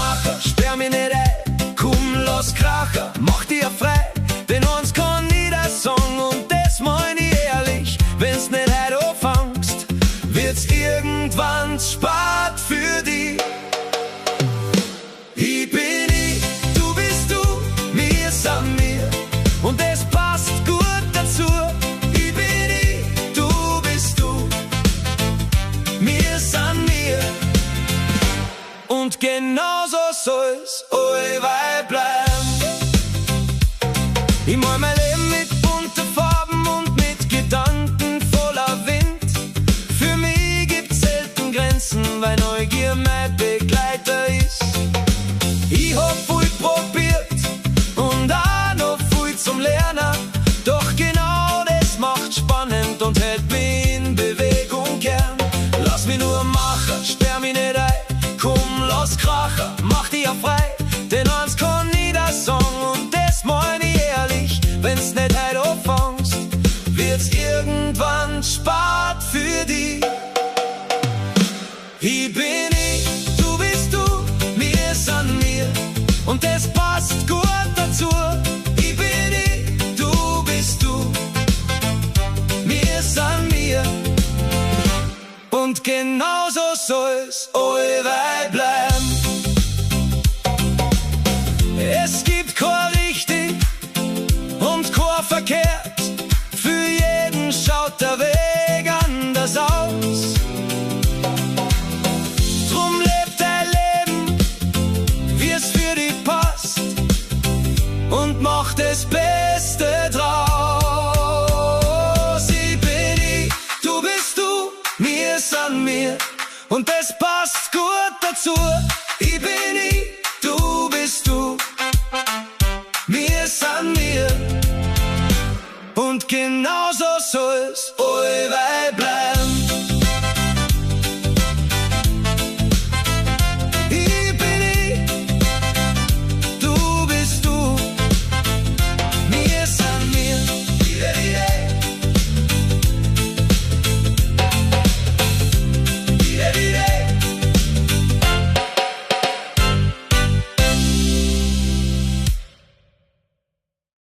machen, sperr mich nicht ein. Komm, lass krachen, mach dir frei. Denn uns kann nie das Song und das mein ich ehrlich. Wenn's nicht heute anfängst, wird's irgendwann spät für dich. Ich bin ich, du bist du, wir sind wir. Und es passt gut dazu. Ich bin ich, du bist du, wir sind wir. Und genauso soll's allweil bleiben. Ich mal mein Leben mit bunten Farben und mit Gedanken voller Wind. Für mich gibt's selten Grenzen, weil Neugier mein Begleiter ist. Ich hab viel probiert und auch noch viel zum Lernen. Doch genau das macht spannend und hält mich in Bewegung gern. Lass mich nur machen, sperr mich nicht ein. Komm, lass krachen, mach dich frei.